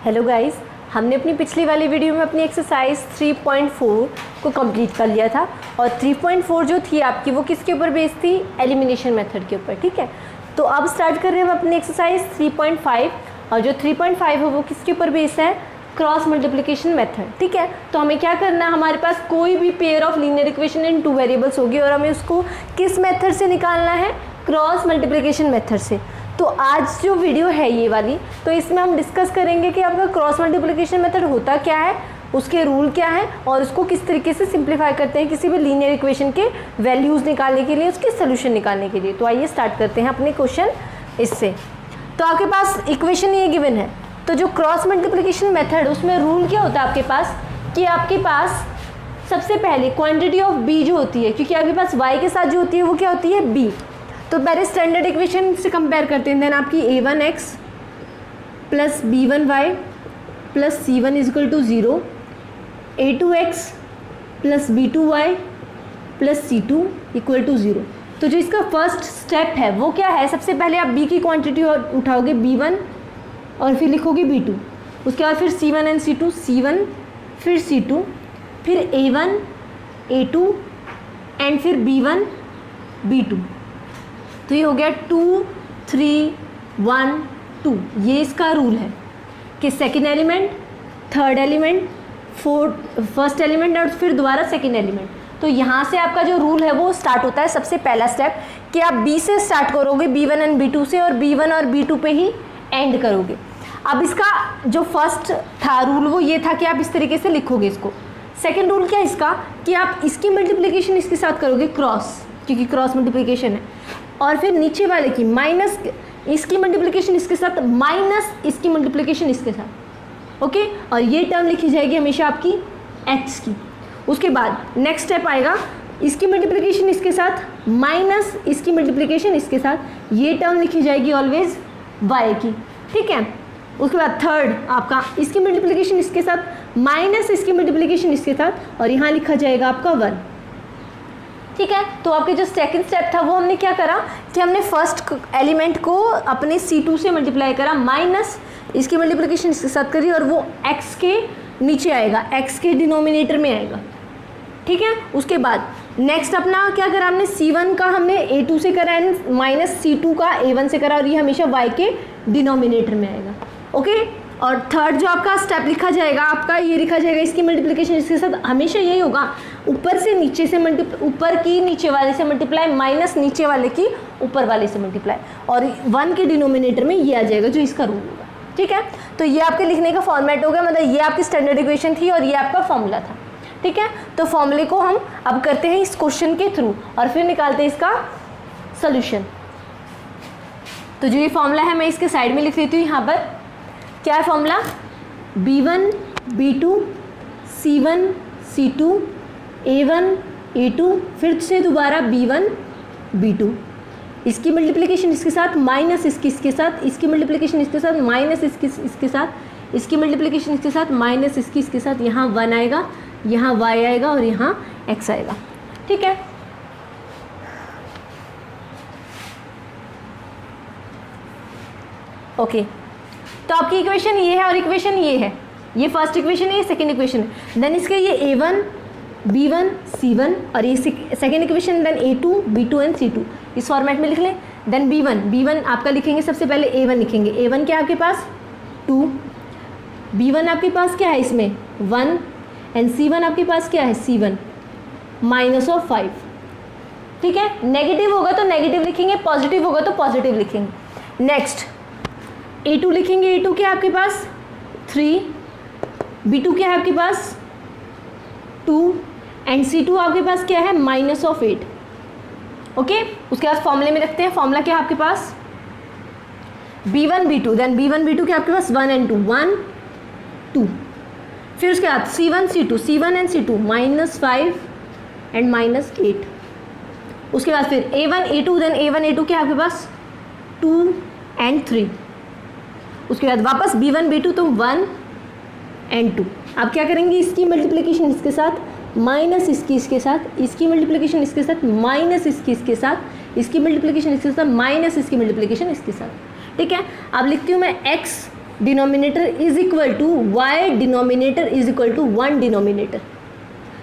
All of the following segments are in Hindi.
हेलो गाइस, हमने अपनी पिछली वाली वीडियो में अपनी एक्सरसाइज 3.4 को कंप्लीट कर लिया था और 3.4 जो थी आपकी वो किसके ऊपर बेस्ड थी? एलिमिनेशन मेथड के ऊपर। ठीक है, तो अब स्टार्ट कर रहे हैं हम अपनी एक्सरसाइज 3.5 और जो 3.5 है वो किसके ऊपर बेस्ड है? Cross multiplication method. ठीक है, तो हमें क्या करना है, हमारे पास कोई भी pair of linear equation in two variables होगी और हमें उसको किस मेथड से निकालना है? क्रॉस मल्टीप्लिकेशन मेथड से। तो आज जो वीडियो है ये वाली, तो इसमें हम डिस्कस करेंगे कि आपका क्रॉस मल्टीप्लिकेशन मेथड होता क्या है, उसके रूल क्या है और उसको किस तरीके से सिंप्लीफाई करते हैं किसी भी लीनियर इक्वेशन के वैल्यूज़ निकालने के लिए, उसके सोल्यूशन निकालने के लिए। तो आइए स्टार्ट करते हैं अपने क्वेश्चन इससे। तो आपके पास इक्वेशन ये गिवन है, तो जो क्रॉस मल्टीप्लिकेशन मेथड उसमें रूल क्या होता है आपके पास कि आपके पास सबसे पहले क्वांटिटी ऑफ बी जो होती है, क्योंकि आपके पास वाई के साथ जो होती है वो क्या होती है? बी। तो पहले स्टैंडर्ड इक्वेशन से कंपेयर करते हैं। देन आपकी a1x plus b1y plus c1 equal to 0, a2x plus b2y plus c2 equal to 0। तो जो इसका फर्स्ट स्टेप है वो क्या है? सबसे पहले आप b की क्वांटिटी उठाओगे b1 और फिर लिखोगे b2, उसके बाद फिर c1 एंड c2, c1 फिर c2 फिर a1 a2 एंड फिर b1 b2। तो ये हो गया 2 3 1 2। ये इसका रूल है कि second element, third element, first element और फिर दोबारा सेकेंड एलिमेंट। तो यहाँ से आपका जो रूल है वो स्टार्ट होता है। सबसे पहला स्टेप कि आप बी से स्टार्ट करोगे, b1 एंड b2 से, और b1 और b2 पे ही एंड करोगे। अब इसका जो फर्स्ट था रूल वो ये था कि आप इस तरीके से लिखोगे इसको। सेकेंड रूल क्या है इसका कि आप इसकी मल्टीप्लिकेशन इसके साथ करोगे क्रॉस, क्योंकि क्रॉस मल्टीप्लिकेशन है, और फिर नीचे वाले की माइनस इसकी मल्टीप्लिकेशन इसके साथ माइनस इसकी मल्टीप्लिकेशन इसके साथ। ओके, और ये टर्म लिखी जाएगी हमेशा आपकी x की। उसके बाद नेक्स्ट स्टेप आएगा, इसकी मल्टीप्लिकेशन इसके साथ माइनस इसकी मल्टीप्लिकेशन इसके साथ, ये टर्म लिखी जाएगी ऑलवेज y की। ठीक है, उसके बाद थर्ड आपका इसकी मल्टीप्लिकेशन इसके साथ माइनस इसकी मल्टीप्लिकेशन इसके साथ, और यहाँ लिखा जाएगा आपका 1। ठीक है, तो आपके जो सेकंड स्टेप था वो हमने क्या करा कि हमने फर्स्ट एलिमेंट को अपने C2 से मल्टीप्लाई करा, माइनस इसकी मल्टीप्लिकेशन इसके साथ करी और वो x के नीचे आएगा, x के डिनोमिनेटर में आएगा। ठीक है, उसके बाद नेक्स्ट अपना क्या करा हमने? C1 का हमने A2 से करा एंड माइनस C2 का A1 से करा और ये हमेशा y के डिनोमिनेटर में आएगा। ओके, और थर्ड जो आपका स्टेप लिखा जाएगा आपका, ये लिखा जाएगा इसकी मल्टीप्लिकेशन इसके साथ हमेशा यही होगा, ऊपर से नीचे से ऊपर की नीचे वाले से मल्टीप्लाई माइनस नीचे वाले की ऊपर वाले से मल्टीप्लाई, और 1 के डिनोमिनेटर में ये आ जाएगा जो इसका रूल होगा। ठीक है, तो ये आपके लिखने का फॉर्मेट हो गया, मतलब ये आपकी स्टैंडर्ड इक्वेशन थी और ये आपका फॉर्मूला था। ठीक है, तो फॉर्मूले को हम अब करते हैं इस क्वेश्चन के थ्रू और फिर निकालते हैं इसका सोल्यूशन। तो जो ये फॉर्मूला है मैं इसके साइड में लिख लेती हूँ। यहाँ पर क्या है formula? b1 b2 c1 c2 a1 a2 फिर से दोबारा b1 b2, इसकी मल्टीप्लिकेशन इसके साथ माइनस इसके साथ, इसकी मल्टीप्लिकेशन इसके साथ माइनस इसके साथ, इसकी मल्टीप्लिकेशन इसके साथ माइनस इसके साथ, यहाँ 1 आएगा, यहाँ y आएगा और यहाँ x आएगा। ठीक है, ओके, तो आपकी इक्वेशन ये है और इक्वेशन ये है, ये फर्स्ट इक्वेशन है, ये सेकंड इक्वेशन है। देन इसके ये a1 b1 c1 और ये second equation, then a2 b2 and c2 इस फॉर्मेट में लिख लें। देन b1 आपका लिखेंगे, सबसे पहले a1 लिखेंगे। a1 क्या है आपके पास? 2, b1 आपके पास क्या है इसमें? 1 एंड c1 आपके पास क्या है? c1 minus of 5। ठीक है, नेगेटिव होगा तो नेगेटिव लिखेंगे, पॉजिटिव होगा तो पॉजिटिव लिखेंगे। नेक्स्ट a2 लिखेंगे, a2 क्या है आपके पास? 3, b2 क्या है आपके पास? 2 एंड c2 आपके पास क्या है? Minus of 8। ओके, उसके बाद फॉर्मूले में रखते हैं। फॉर्मूला क्या है आपके पास? b1 b2, then b1 b2 क्या आपके पास? 1 एंड 2, 1 2, फिर उसके बाद c1 c2, c1 and c2 minus 5 and minus 8। उसके बाद फिर a1 a2, then a1 a2 क्या है आपके पास? 2 एंड 3। उसके बाद वापस b1 b2 तो 1 एंड 2। अब क्या करेंगे? इसकी मल्टीप्लिकेशन इसके साथ माइनस इसके साथ, इसकी मल्टीप्लिकेशन इसके साथ माइनस इसके साथ, इसकी मल्टीप्लिकेशन इसके साथ माइनस इसकी मल्टीप्लिकेशन इसके साथ। ठीक है, अब लिखती हूँ मैं x denominator is equal to y denominator is equal to 1 denominator.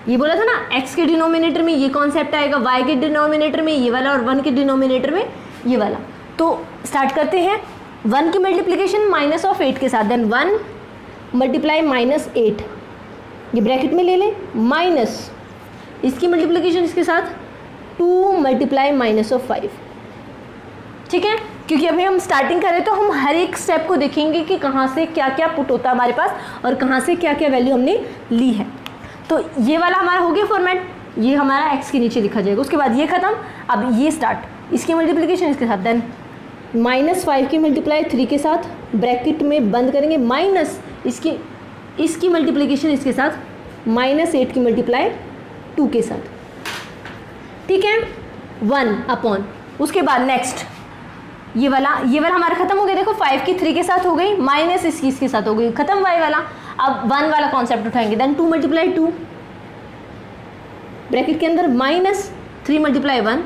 ये बोला था ना, x के डिनोमिनेटर में ये कॉन्सेप्ट आएगा, y के डिनोमिनेटर में ये वाला और 1 के डिनोमिनेटर में ये वाला। तो स्टार्ट करते हैं। 1 की मल्टीप्लिकेशन माइनस ऑफ 8 के साथ, देन 1 मल्टीप्लाई माइनस 8, ये ब्रैकेट में ले लें, माइनस इसकी मल्टीप्लिकेशन इसके साथ 2 मल्टीप्लाई माइनस ऑफ 5। ठीक है, क्योंकि अभी हम स्टार्टिंग करें तो हम हर एक स्टेप को देखेंगे कि कहाँ से क्या क्या पुट होता है हमारे पास और कहाँ से क्या क्या वैल्यू हमने ली है। तो ये वाला हमारा हो गया फॉर्मेट, ये हमारा x के नीचे लिखा जाएगा। उसके बाद ये ख़त्म, अब ये स्टार्ट, इसकी मल्टीप्लिकेशन इसके साथ, देन -5 की मल्टीप्लाई 3 के साथ, ब्रैकेट में बंद करेंगे, माइनस इसकी मल्टीप्लिकेशन इसके साथ, -8 की मल्टीप्लाई 2 के साथ। ठीक है, 1 अपॉन, उसके बाद नेक्स्ट ये वाला हमारा खत्म हो गया। देखो 5 की 3 के साथ हो गई, माइनस इसके साथ हो गई, खत्म y वाला। अब 1 वाला कॉन्सेप्ट उठाएंगे, देन 2 मल्टीप्लाई 2, ब्रैकेट के अंदर माइनस 3 मल्टीप्लाई 1,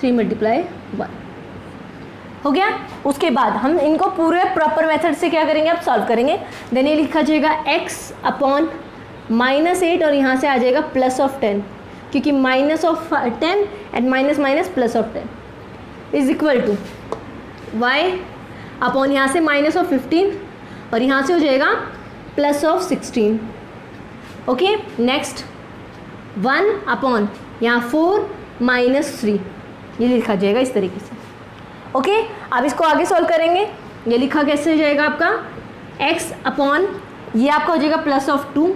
3 मल्टीप्लाई 1 हो गया। उसके बाद हम इनको पूरे प्रॉपर मेथड से क्या करेंगे, अब सॉल्व करेंगे। देन ये लिखा जाएगा x अपॉन -8 और यहाँ से आ जाएगा प्लस ऑफ 10, क्योंकि minus of 10 and minus minus plus of 10 is equal to y upon यहाँ से माइनस ऑफ 15 और यहाँ से हो जाएगा plus of 16। Okay, next 1 upon यहाँ 4 माइनस 3, ये लिखा जाएगा इस तरीके से। ओके, अब इसको आगे सॉल्व करेंगे। ये लिखा कैसे हो जाएगा आपका, x अपॉन ये आपका हो जाएगा प्लस ऑफ 2,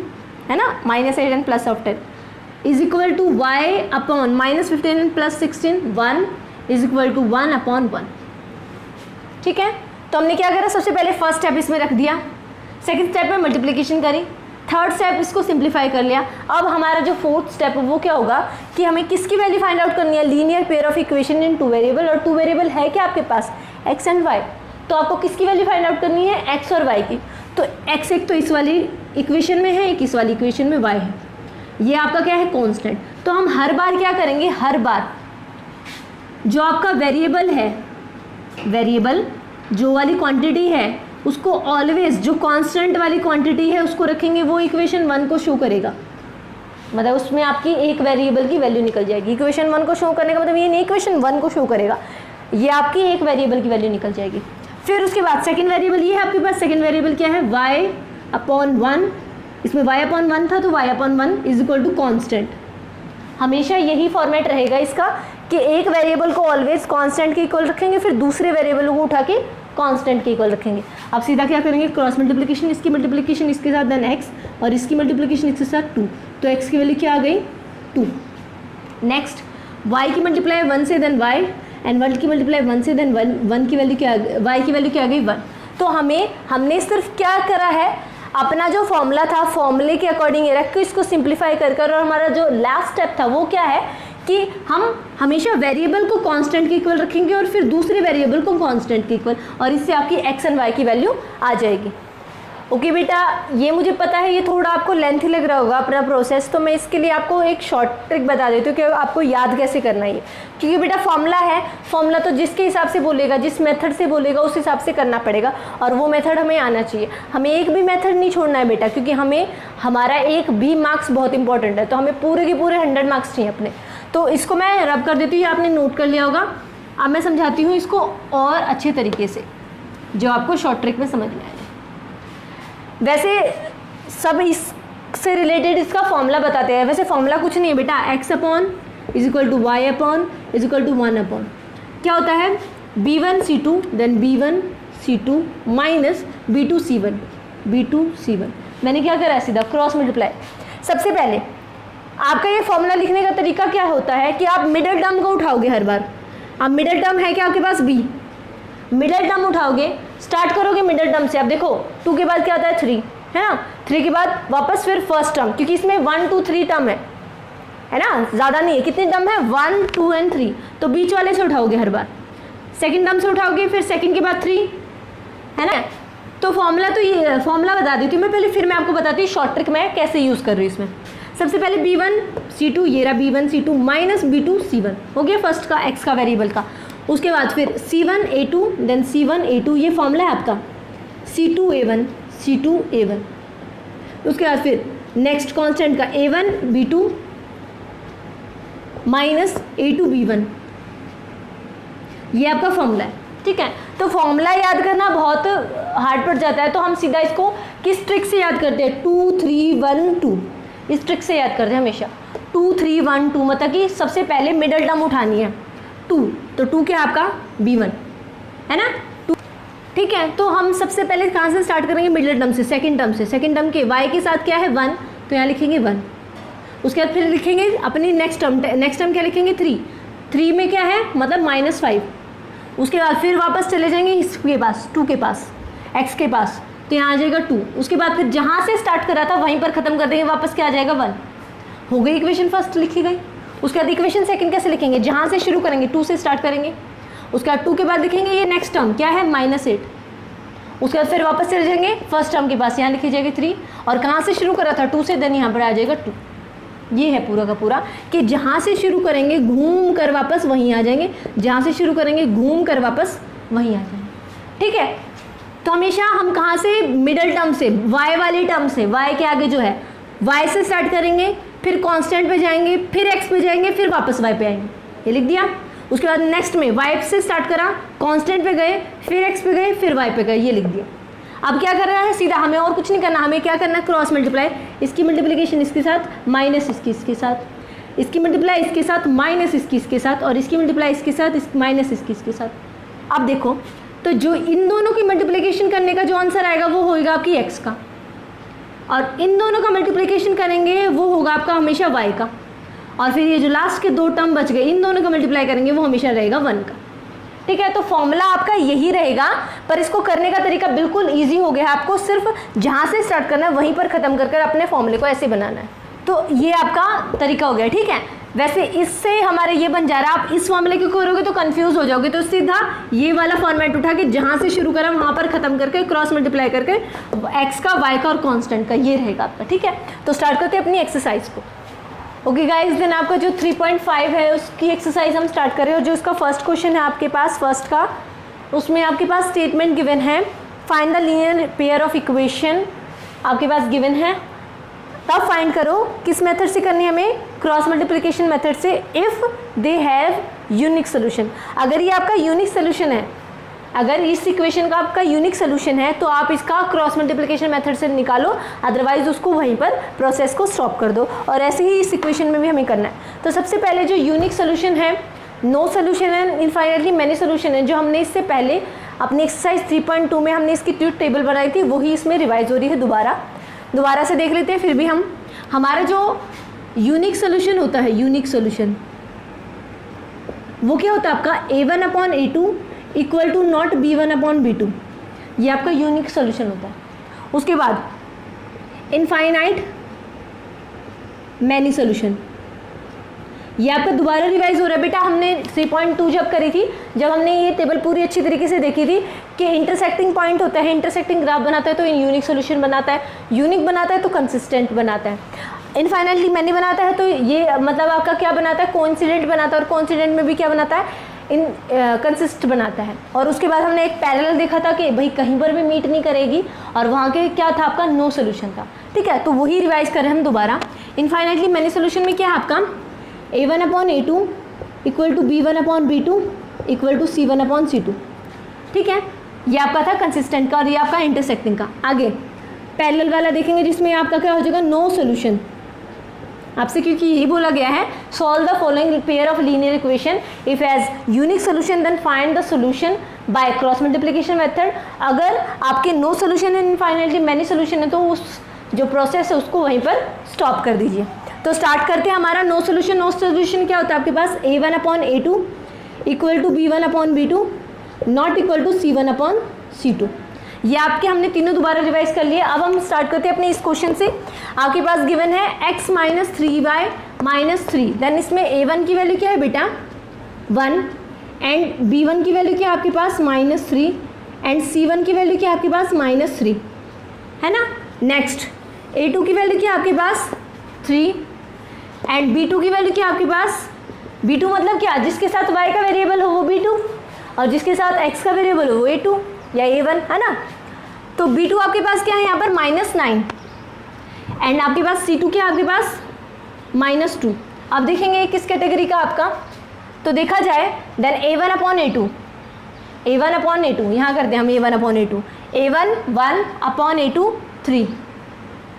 है ना, -8 and plus of 10 is equal to y upon -15 and plus 16, 1 is equal to 1 upon 1। ठीक है, तो हमने क्या करा, सबसे पहले फर्स्ट स्टेप इसमें रख दिया, सेकंड स्टेप में मल्टीप्लिकेशन करी, थर्ड स्टेप इसको सिंप्लीफाई कर लिया। अब हमारा जो फोर्थ स्टेप है वो क्या होगा कि हमें किसकी वैल्यू फाइंड आउट करनी है, linear pair of equation in 2 variable, और 2 वेरिएबल है क्या आपके पास, x एंड y। तो आपको किसकी वैल्यू फाइंड आउट करनी है, x और y की। तो x एक तो इस वाली इक्वेशन में है, एक इस वाली इक्वेशन में y है, ये आपका क्या है, कॉन्स्टेंट। तो हम हर बार क्या करेंगे, हर बार जो आपका वेरिएबल है, वेरिएबल जो वाली क्वांटिटी है उसको ऑलवेज, जो कांस्टेंट वाली क्वांटिटी है उसको रखेंगे, वो इक्वेशन 1 को शो करेगा। मतलब उसमें आपकी एक वेरिएबल की वैल्यू निकल जाएगी। इक्वेशन 1 को शो करने का मतलब ये नहीं इक्वेशन 1 को शो करेगा, ये आपकी एक वेरिएबल की वैल्यू निकल जाएगी। फिर उसके बाद सेकंड वेरिएबल ये है आपके पास, सेकंड वेरिएबल क्या है, y अपॉन 1, इसमें y अपॉन 1 था तो y upon 1 is equal to constant. हमेशा यही फॉर्मेट रहेगा इसका कि एक वेरिएबल को ऑलवेज कांस्टेंट के इक्वल रखेंगे, फिर दूसरे वेरिएबल को उठा के कांस्टेंट के इक्वल रखेंगे। अब सीधा क्या करेंगे, क्रॉस मल्टीप्लिकेशन, इसकी मल्टीप्लिकेशन इसके साथ देन x और इसकी मल्टीप्लिकेशन इसके साथ 2, तो x की वैल्यू क्या आ गई, 2। नेक्स्ट y की मल्टीप्लाई 1 से देन y एंड 1 की मल्टीप्लाई 1 से देन 1 की वैल्यू क्या, y की वैल्यू क्या आ गई, 1। तो हमने सिर्फ क्या करा है, अपना जो फॉर्मूला था फॉर्मूले के अकॉर्डिंग रख के इसको सिंप्लीफाई कर और हमारा जो लास्ट स्टेप था वो क्या है कि हम हमेशा वेरिएबल को कांस्टेंट के इक्वल रखेंगे और फिर दूसरे वेरिएबल को कांस्टेंट के इक्वल, और इससे आपकी x एंड y की वैल्यू आ जाएगी। ओके बेटा, ये मुझे पता है ये थोड़ा आपको लेंथी लग रहा होगा अपना प्रोसेस, तो मैं इसके लिए आपको एक शॉर्ट ट्रिक बता देती हूँ कि आपको याद कैसे करना है। क्योंकि बेटा फॉर्मूला है, फॉर्मूला तो जिसके हिसाब से बोलेगा, जिस मेथड से बोलेगा उस हिसाब से करना पड़ेगा, और वो मेथड हमें आना चाहिए। हमें एक भी मेथड नहीं छोड़ना है बेटा, क्योंकि हमें हमारा एक भी मार्क्स बहुत इंपॉर्टेंट है, तो हमें पूरे के पूरे 100 मार्क्स चाहिए अपने। तो इसको मैं रब कर देती हूँ, आपने नोट कर लिया होगा। अब मैं समझाती हूँ इसको और अच्छे तरीके से, जो आपको शॉर्ट ट्रिक में समझ में आएगा। वैसे सब इससे रिलेटेड इसका फॉर्मूला बताते हैं, वैसे फॉर्मूला कुछ नहीं है बेटा, x upon is equal to y upon is equal to 1 upon क्या होता है, b1c2 then b1c2 minus b2c1 मैंने क्या करा है, सीधा क्रॉस मल्टीप्लाई। सबसे पहले आपका ये फॉर्मूला लिखने का तरीका क्या होता है कि आप मिडल टर्म को उठाओगे हर बार। अब मिडल टर्म है क्या आपके पास, b, मिडल टर्म उठाओगे, स्टार्ट करोगे मिडल टर्म से। अब देखो 2 के बाद क्या आता है 3, है ना, 3 के बाद वापस फिर फर्स्ट टर्म, क्योंकि इसमें 1 2 3 टर्म है ना, ज़्यादा नहीं है। कितने टर्म है, 1 2 एंड 3, तो बीच वाले से उठाओगे हर बार। सेकंड टर्म से उठाओगे, फिर सेकंड के बाद 3, है ना। तो फॉर्मूला तो ये फॉर्मूला बता देती हूँ मैं पहले, फिर मैं आपको बताती हूँ शॉर्ट ट्रिक मैं कैसे यूज़ कर रही हूँ इसमें। सबसे पहले b1c2, ये रहा b1c2 माइनस b2c1 हो गया फर्स्ट का x का वेरिएबल का। उसके बाद फिर c1a2 देन c1a2, ये फॉर्मूला है आपका, C2A1 C2A1। उसके बाद फिर नेक्स्ट कांस्टेंट का A1 B2 minus A2 B1, ये आपका फॉर्मूला है। ठीक है, तो फॉर्मूला याद करना बहुत हार्ड पड़ जाता है, तो हम सीधा इसको किस ट्रिक से याद करते हैं, 2 3 1 2, इस ट्रिक से याद करते हैं हमेशा। 2 3 1 2 मतलब कि सबसे पहले मिडल टर्म उठानी है 2, तो 2 क्या आपका B1 है ना 2। ठीक है, तो हम सबसे पहले कहाँ से स्टार्ट करेंगे, मिडल टर्म से, सेकंड टर्म से। सेकंड टर्म के y के साथ क्या है 1, तो यहाँ लिखेंगे 1। उसके बाद फिर लिखेंगे अपनी नेक्स्ट टर्म क्या लिखेंगे 3 में क्या है मतलब -5। उसके बाद फिर वापस चले जाएंगे इसके पास 2 के पास, x के पास, तो यहाँ आ जाएगा 2। उसके बाद फिर जहाँ से स्टार्ट करा था वहीं पर ख़त्म कर देंगे, वापस क्या आ जाएगा 1। हो गई इक्वेशन फर्स्ट लिखी गई। उसके बाद इक्वेशन सेकंड कैसे लिखेंगे, जहाँ से शुरू करेंगे 2 से स्टार्ट करेंगे। उसके बाद 2 के बाद लिखेंगे ये नेक्स्ट टर्म क्या है -8। उसके बाद फिर वापस चले जाएंगे फर्स्ट टर्म के पास, यहाँ लिखी जाएगी 3, और कहाँ से शुरू करा था 2 से, देन यहाँ पर आ जाएगा 2। ये है पूरा का पूरा कि जहाँ से शुरू करेंगे घूम कर वापस वहीं आ जाएंगे, जहाँ से शुरू करेंगे घूम कर वापस वहीं आ जाएंगे। ठीक है, तो हमेशा हम कहाँ से, मिडल टर्म से, y वाली टर्म से, y के आगे जो है y से स्टार्ट करेंगे, फिर कांस्टेंट पे जाएंगे, फिर x पे जाएंगे, फिर वापस y पे आएंगे, ये लिख दिया। उसके बाद नेक्स्ट में y से स्टार्ट करा, कांस्टेंट पे गए, फिर x पे गए, फिर y पे गए, ये लिख दिया। अब क्या कर रहा है सीधा, हमें और कुछ नहीं करना, हमें क्या करना है क्रॉस मल्टीप्लाई, इसकी मल्टीप्लिकेशन इसके साथ माइनस इसके साथ, इसकी मल्टीप्लाई इसके साथ माइनस इसके साथ, और इसकी मल्टीप्लाई इसके साथ माइनस इसके साथ। अब देखो तो जो इन दोनों की मल्टीप्लिकेशन करने का जो आंसर आएगा वो होगा आपकी x का, और इन दोनों का मल्टीप्लिकेशन करेंगे वो होगा आपका हमेशा y का, और फिर ये जो लास्ट के 2 टर्म बच गए इन दोनों का मल्टीप्लाई करेंगे वो हमेशा रहेगा 1 का। ठीक है, तो फॉर्मूला आपका यही रहेगा, पर इसको करने का तरीका बिल्कुल इजी हो गया है। आपको सिर्फ जहाँ से स्टार्ट करना है वहीं पर ख़त्म कर अपने फॉर्मूले को ऐसे बनाना है, तो ये आपका तरीका हो गया। ठीक है, वैसे इससे हमारे ये बन जा रहा है, आप इस फॉर्मूले को करोगे तो कंफ्यूज हो जाओगे, तो सीधा ये वाला फॉर्मेट उठा के जहाँ से शुरू करा वहाँ पर ख़त्म करके क्रॉस मल्टीप्लाई करके x का y का और कॉन्स्टेंट का, ये रहेगा आपका। ठीक है, तो स्टार्ट करते हैं अपनी एक्सरसाइज को। ओके गाइस, देन आपका जो 3.5 है उसकी एक्सरसाइज हम स्टार्ट करें, और जो उसका फर्स्ट क्वेश्चन है आपके पास फर्स्ट का, उसमें आपके पास स्टेटमेंट गिवन है, find the linear pair of equation आपके पास गिवन है। तब फाइंड करो किस मेथड से करनी है हमें, क्रॉस मल्टीप्लिकेशन मेथड से, if they have unique solution. अगर ये आपका यूनिक सोल्यूशन है, अगर इस इक्वेशन का आपका यूनिक सोल्यूशन है तो आप इसका क्रॉस मल्टीप्लिकेशन मेथड से निकालो, अदरवाइज उसको वहीं पर प्रोसेस को स्टॉप कर दो। और ऐसे ही इस इक्वेशन में भी हमें करना है। तो सबसे पहले जो यूनिक सोल्यूशन है, नो सोल्यूशन है, इनफाइनाइटली मैनी सोल्यूशन है, जो हमने इससे पहले अपनी एक्सरसाइज 3.2 में हमने इसकी ट्रूथ टेबल बनाई थी, वही इसमें रिवाइज हो रही है। दोबारा से देख लेते हैं। फिर भी हम हमारा जो यूनिक सोल्यूशन होता है, यूनिक सोल्यूशन वो क्या होता है आपका, A1/A2 equal to not B1/B2, ये आपका यूनिक सोल्यूशन होता है। उसके बाद इनफाइनाइट मैनी सोल्यूशन, ये आपका दोबारा रिवाइज हो रहा है बेटा। हमने 3.2 जब करी थी, जब हमने ये टेबल पूरी अच्छी तरीके से देखी थी कि इंटरसेक्टिंग पॉइंट होता है, इंटरसेक्टिंग ग्राफ बनाता है तो यूनिक सोल्यूशन बनाता है, यूनिक बनाता है तो कंसिस्टेंट बनाता है, इनफाइनाइटली मैनी बनाता है तो ये मतलब आपका क्या बनाता है, कोइंसिडेंट बनाता है, और कोइंसिडेंट में भी क्या बनाता है, इन कंसिस्ट बनाता है। और उसके बाद हमने एक पैरेलल देखा था कि भाई कहीं पर भी मीट नहीं करेगी, और वहाँ के क्या था आपका, नो सोल्यूशन था। ठीक है, तो वही रिवाइज करें हम दोबारा। इनफाइनाइटली मैनी सोल्यूशन में क्या है आपका, A1/A2 equal to B1/B2 equal to C1/C2। ठीक है, ये आपका था कंसिस्टेंट का, और ये आपका इंटरसेक्टिंग का। आगे पैरेलल वाला देखेंगे जिसमें आपका क्या हो जाएगा, नो सोल्यूशन। आपसे क्योंकि यही बोला गया है, solve the following pair of linear equation, if as unique solution then find the solution by cross multiplication method. अगर आपके नो सोल्यूशन है, इनफाइनाइटली मैनी सोल्यूशन है, तो उस जो प्रोसेस है उसको वहीं पर स्टॉप कर दीजिए। तो स्टार्ट करते हैं हमारा नो सोल्यूशन। नो सोल्यूशन क्या होता है आपके पास, A1/A2 equal to B1/B2 not equal to C1/C2। ये आपके हमने तीनों दोबारा रिवाइज कर लिए। अब हम स्टार्ट करते हैं अपने इस क्वेश्चन से। आपके पास गिवन है x - 3y - 3, देन इसमें A1 की वैल्यू क्या है बेटा 1, एंड B1 की वैल्यू क्या है आपके पास -3, एंड C1 की वैल्यू क्या है आपके पास -3, है ना। नेक्स्ट A2 की वैल्यू क्या है आपके पास 3, एंड B2 की वैल्यू क्या है आपके पास, B2 मतलब क्या, जिसके साथ y का वेरिएबल हो वो B2, और जिसके साथ x का वेरिएबल हो वो A2 या A1, है ना। तो B2 आपके पास क्या है यहाँ पर -9 एंड आपके पास C2 क्या है आपके पास -2। अब देखेंगे किस कैटेगरी का आपका, तो देखा जाए देन A1/A2 यहाँ करते हैं हम A1/A2 A1 1/A2 3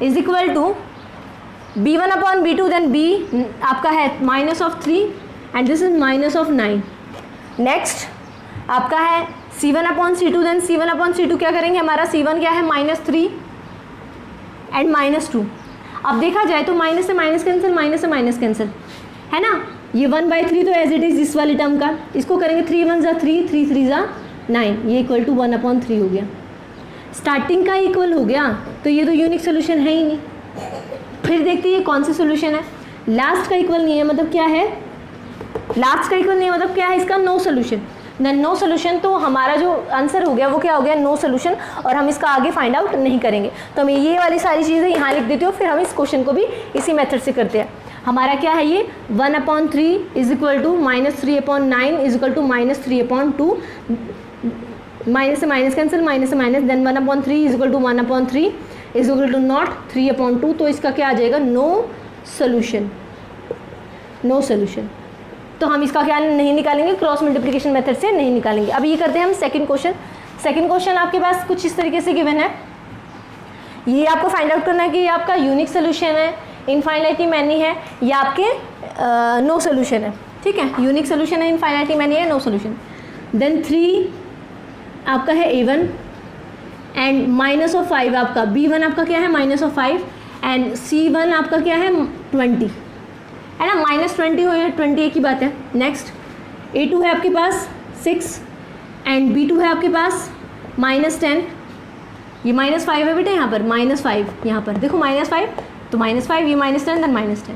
is equal to B1/B2 then B आपका है -3 एंड दिस इज -9। नेक्स्ट आपका है C1/C2 देन C1/C2 क्या करेंगे, हमारा C1 क्या है -3 एंड -2। अब देखा जाए तो माइनस से माइनस कैंसिल, माइनस से माइनस कैंसिल है ना, ये 1/3 तो एज इट इज़ इस वाली टर्म का, इसको करेंगे 3 1 = 3 3 3 = 9, ये इक्वल टू 1/3 हो गया। स्टार्टिंग का इक्वल हो गया तो ये तो यूनिक सोल्यूशन है ही नहीं। फिर देखते हैं ये कौन सा सोल्यूशन है, लास्ट का इक्वल नहीं है मतलब क्या है, लास्ट का इक्वल नहीं है मतलब क्या है इसका, नो सोल्यूशन। नो सोल्यूशन, तो हमारा जो आंसर हो गया वो क्या हो गया, नो सोल्यूशन, और हम इसका आगे फाइंड आउट नहीं करेंगे। तो मैं ये वाली सारी चीज़ें यहाँ लिख देती हूँ, फिर हम इस क्वेश्चन को भी इसी मेथड से करते हैं। हमारा क्या है ये 1/3 is equal to -3/9 is equal to -3/2, minus से माइनस कैंसिल, माइनस से minus, then 1/3 is equal to 1/3 is equal to not 3/2, तो इसका क्या आ जाएगा, नो सोल्यूशन, नो सोल्यूशन। तो हम इसका क्या नहीं निकालेंगे, क्रॉस मल्टीप्लिकेशन मेथड से नहीं निकालेंगे। अब ये करते हैं हम सेकंड क्वेश्चन। सेकंड क्वेश्चन आपके पास कुछ इस तरीके से गिवन है, ये आपको फाइंड आउट करना है कि ये आपका यूनिक सोल्यूशन है, इनफाइनाइटली मैनी है, या आपके नो सोल्यूशन है। ठीक है, यूनिक सोल्यूशन है, इनफाइनाइटली मैनी है, नो सोल्यूशन। देन 3 आपका है A1 एंड -5 आपका B1 आपका क्या है -5 एंड C1 आपका क्या है 20 है ना, -20 हो या 20 एक ही बात है। नेक्स्ट A2 है आपके पास 6 एंड B2 है आपके पास -10, ये -5 है बेटा, यहाँ पर -5, यहाँ पर देखो -5 तो -5, ये -10 देन -10।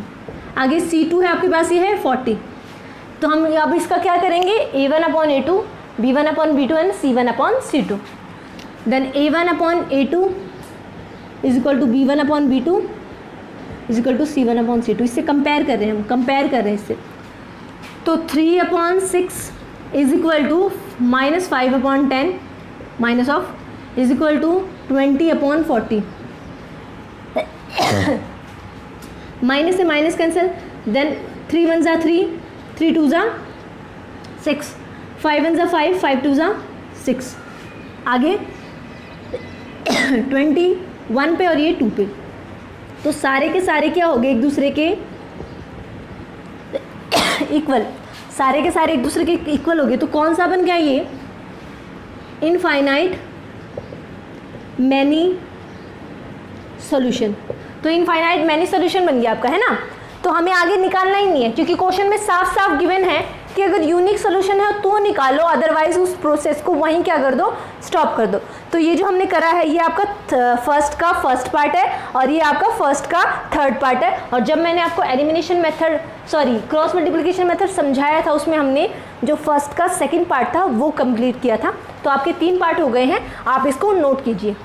आगे C2 है आपके पास, ये है 40। तो हम अब इसका क्या करेंगे, A1/A2 B1/B2 and C1/C2। Then A1/A2 is equal to B1/B2 is equal to C1/C2। इससे कंपेयर कर रहे हैं हम, कंपेयर कर रहे हैं इससे। तो 3/6 is equal to -5/10 minus of is equal to 20/40। Minus से माइनस कैंसिल, देन 3 1 = 3 3 2 = 6 5 1 = 5 5 2 = 6। आगे 21 पे और ये 2 पे, तो सारे के सारे क्या हो गए, एक दूसरे के इक्वल, सारे के सारे एक दूसरे के इक्वल हो गए। तो कौन सा बन गया ये, इनफाइनाइट मैनी सॉल्यूशन। तो इनफाइनाइट मैनी सॉल्यूशन बन गया आपका, है ना। तो हमें आगे निकालना ही नहीं है, क्योंकि क्वेश्चन में साफ साफ गिवन है कि अगर यूनिक सोल्यूशन है तो निकालो, अदरवाइज उस प्रोसेस को वहीं क्या कर दो, स्टॉप कर दो। तो ये जो हमने करा है ये आपका फर्स्ट का फर्स्ट पार्ट है और ये आपका फर्स्ट का थर्ड पार्ट है। और जब मैंने आपको elimination method cross multiplication method समझाया था, उसमें हमने जो फर्स्ट का सेकंड पार्ट था वो कंप्लीट किया था। तो आपके 3 पार्ट हो गए हैं, आप इसको नोट कीजिए।